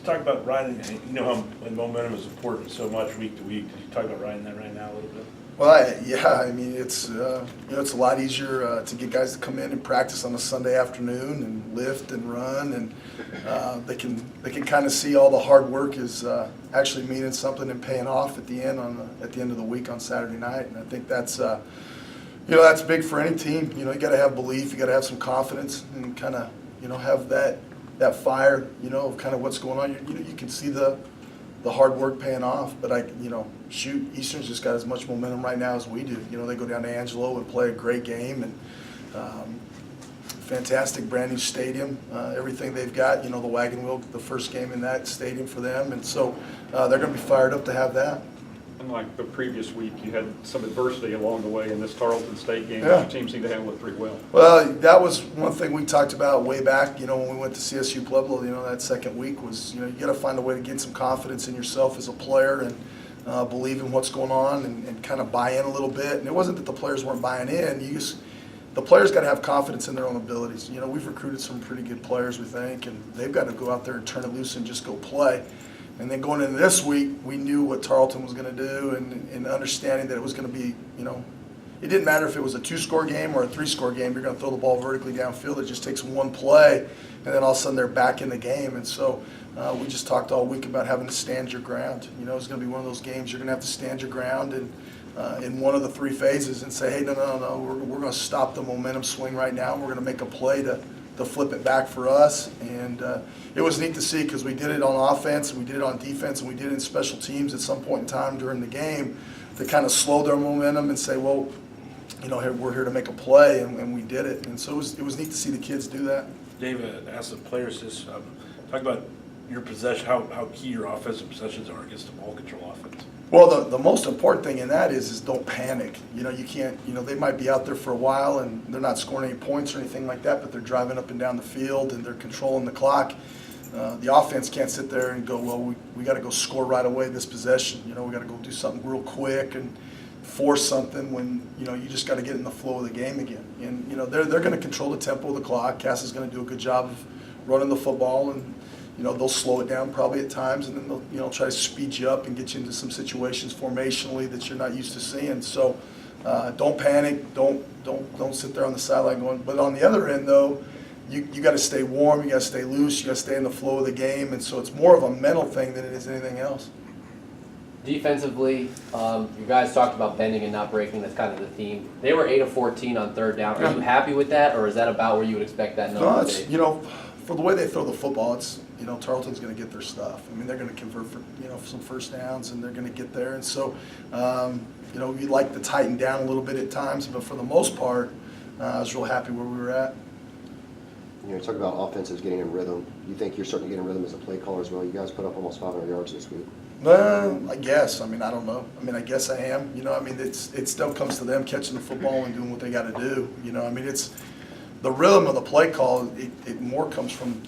Just talk about riding, you know how when momentum is important so much week to week. Could you talk about riding that right now a little bit? Well, yeah, I mean, it's it's a lot easier to get guys to come in and practice on a Sunday afternoon and lift and run, and they can kind of see all the hard work is actually meaning something and paying off at the end of the week on Saturday night. And I think that's that's big for any team. You got to have belief, you got to have some confidence, and kind of have that fire. Of kind of what's going on. You can see the hard work paying off, but Eastern's just got as much momentum right now as we do. They go down to Angelo and play a great game, and fantastic brand new stadium, everything they've got. The Wagon Wheel, the first game in that stadium for them, and so they're going to be fired up to have that. Unlike the previous week, you had some adversity along the way in this Tarleton State game. Yeah. Your team seemed to handle it pretty well. Well, that was one thing we talked about way back, when we went to CSU Pueblo, that second week was, you got to find a way to get some confidence in yourself as a player and believe in what's going on and kind of buy in a little bit. And it wasn't that the players weren't buying in. The players got to have confidence in their own abilities. We've recruited some pretty good players, we think, and they've got to go out there and turn it loose and just go play. And then going into this week, we knew what Tarleton was going to do, and understanding that it was going to be, it didn't matter if it was a 2-score game or a 3-score game. You're going to throw the ball vertically downfield. It just takes one play, and then all of a sudden they're back in the game. And so we just talked all week about having to stand your ground. It's going to be one of those games you're going to have to stand your ground and in one of the 3 phases and say, hey, no, we're going to stop the momentum swing right now. We're going to make a play to flip it back for us. And it was neat to see because we did it on offense, we did it on defense, and we did it in special teams at some point in time during the game to kind of slow their momentum and say, well, we're here to make a play, and we did it. And so it was neat to see the kids do that. Dave, asked the players this. Talk about your possession, how key your offensive possessions are against the ball control offense. Well, the most important thing in that is don't panic. You can't, they might be out there for a while and they're not scoring any points or anything like that, but they're driving up and down the field and they're controlling the clock. The offense can't sit there and go, well, we got to go score right away this possession. We got to go do something real quick and force something when, you just got to get in the flow of the game again. And, they're going to control the tempo of the clock. Cass is going to do a good job of running the football, and they'll slow it down probably at times, and then they'll try to speed you up and get you into some situations formationally that you're not used to seeing. So don't panic, don't sit there on the sideline going. But on the other end, though, you got to stay warm, you got to stay loose, you got to stay in the flow of the game, and so it's more of a mental thing than it is anything else. Defensively, you guys talked about bending and not breaking. That's kind of the theme. They were 8 of 14 on third down. Are you happy with that, or is that about where you would expect that number to be? For the way they throw the football, it's Tarleton's going to get their stuff. I mean, they're going to convert for some first downs, and they're going to get there. And so, we'd like to tighten down a little bit at times, but for the most part, I was real happy where we were at. Talk about offenses getting in rhythm. You think you're starting to get in rhythm as a play caller as well? You guys put up almost 500 yards this week. I guess. I don't know. I guess I am. It still comes to them catching the football and doing what they got to do. It's the rhythm of the play call. It more comes from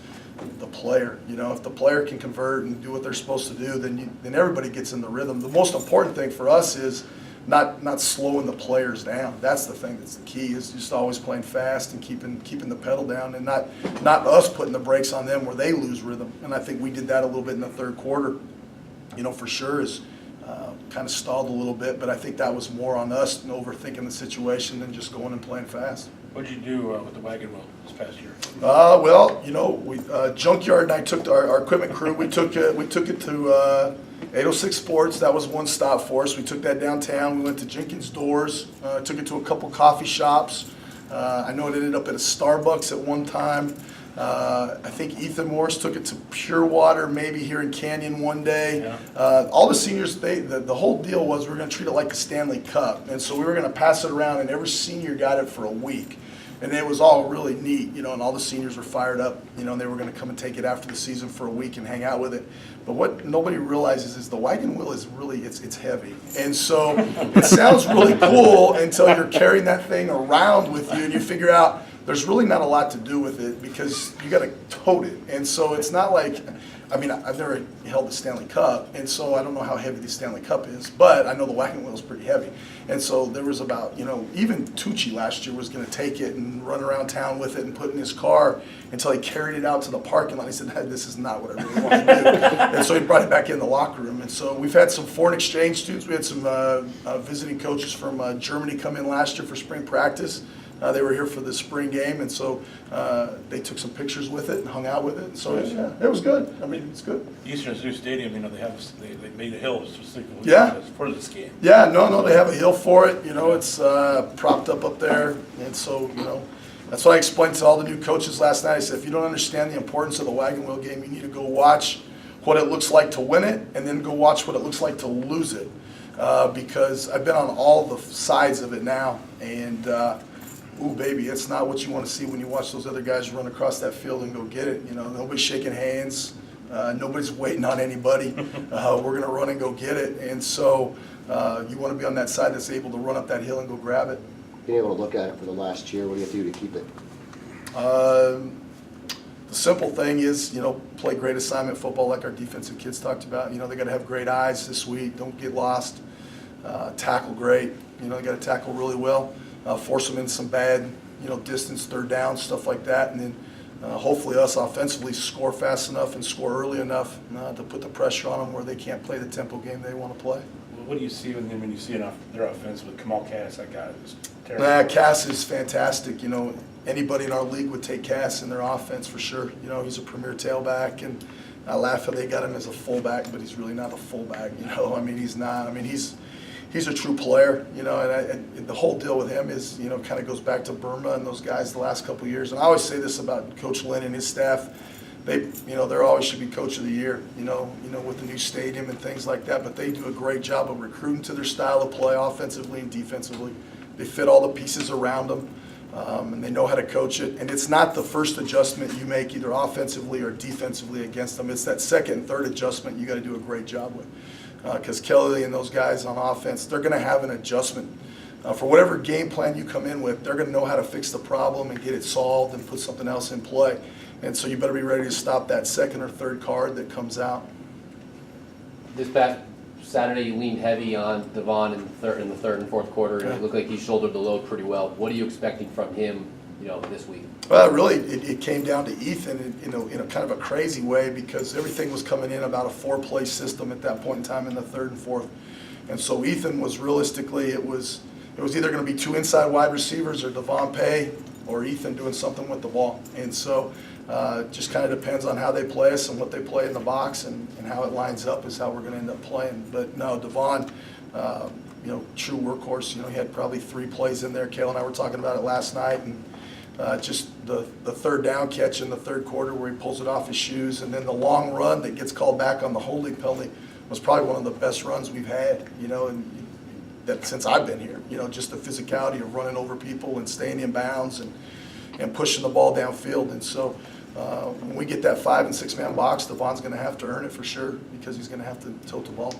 the player. If the player can convert and do what they're supposed to do, then everybody gets in the rhythm. The most important thing for us is not slowing the players down. That's the thing that's the key, is just always playing fast and keeping the pedal down, and not us putting the brakes on them where they lose rhythm. And I think we did that a little bit in the third quarter. For sure is kind of stalled a little bit, but I think that was more on us and overthinking the situation than just going and playing fast. What did you do with the Wagon Wheel this past year? We Junkyard and I took our equipment crew. We took it to 806 Sports. That was one stop for us. We took that downtown. We went to Jenkins Doors. Took it to a couple coffee shops. I know it ended up at a Starbucks at one time. I think Ethan Morris took it to Pure Water maybe here in Canyon one day. Yeah. All the seniors, the whole deal was we were going to treat it like a Stanley Cup. And so we were going to pass it around, and every senior got it for a week. And it was all really neat, and all the seniors were fired up, and they were going to come and take it after the season for a week and hang out with it. But what nobody realizes is the Wagon Wheel is really, it's heavy. And so it sounds really cool until you're carrying that thing around with you and you figure out there's really not a lot to do with it because you got to tote it. And so it's not like, I mean, I've never held the Stanley Cup, and so I don't know how heavy the Stanley Cup is, but I know the wagon wheel is pretty heavy. And so there was about, even Tucci last year was going to take it and run around town with it and put it in his car until he carried it out to the parking lot. He said, hey, this is not what I really want to do. And so he brought it back in the locker room. And so we've had some foreign exchange students. We had some visiting coaches from Germany come in last year for spring practice. They were here for the spring game, and so they took some pictures with it and hung out with it. And so it was good. I mean, it's good. Eastern's new stadium, they made a hill specifically for this game. Yeah, no, they have a hill for it. It's propped up there, and so that's what I explained to all the new coaches last night. I said, if you don't understand the importance of the wagon wheel game, you need to go watch what it looks like to win it, and then go watch what it looks like to lose it, because I've been on all the sides of it now, and. Ooh, baby, it's not what you want to see when you watch those other guys run across that field and go get it. Nobody's shaking hands. Nobody's waiting on anybody. We're going to run and go get it. And so you want to be on that side that's able to run up that hill and go grab it. Being able to look at it for the last year, what do you have to do to keep it? The simple thing is, play great assignment football like our defensive kids talked about. They got to have great eyes this week. Don't get lost. Tackle great. They got to tackle really well. Force them in some bad, distance, third down, stuff like that. And then hopefully us offensively score fast enough and score early enough to put the pressure on them where they can't play the tempo game they want to play. What do you see when you see their offense with Kamal Cass? That guy is terrible. Cass is fantastic. Anybody in our league would take Cass in their offense for sure. He's a premier tailback, and I laugh that they got him as a fullback, but he's really not a fullback. I mean, he's not. I mean, he's a true player, and the whole deal with him is, kind of goes back to Burma and those guys the last couple of years. And I always say this about Coach Lynn and his staff. They're always should be Coach of the Year, with the new stadium and things like that. But they do a great job of recruiting to their style of play, offensively and defensively. They fit all the pieces around them, and they know how to coach it. And it's not the first adjustment you make either offensively or defensively against them. It's that second and third adjustment you got to do a great job with. Because Kelly and those guys on offense, they're going to have an adjustment. For whatever game plan you come in with, they're going to know how to fix the problem and get it solved and put something else in play. And so you better be ready to stop that second or third card that comes out. This past Saturday, you leaned heavy on Devon in the third and fourth quarter, and it looked like he shouldered the load pretty well. What are you expecting from him, this week? Well, really, it came down to Ethan in a kind of a crazy way, because everything was coming in about a 4-play system at that point in time in the third and fourth. And so Ethan was realistically, it was either going to be 2 inside wide receivers or Devon Pay or Ethan doing something with the ball. And so just kind of depends on how they play us and what they play in the box, and how it lines up is how we're going to end up playing. But no, Devon, true workhorse. He had probably 3 plays in there. Kale and I were talking about it last night, and just the third down catch in the third quarter where he pulls it off his shoes, and then the long run that gets called back on the holding penalty was probably one of the best runs we've had, and that since I've been here. Just the physicality of running over people and staying in bounds and pushing the ball downfield. And so when we get that 5- and 6-man box, Devon's going to have to earn it for sure, because he's going to have to tilt the ball.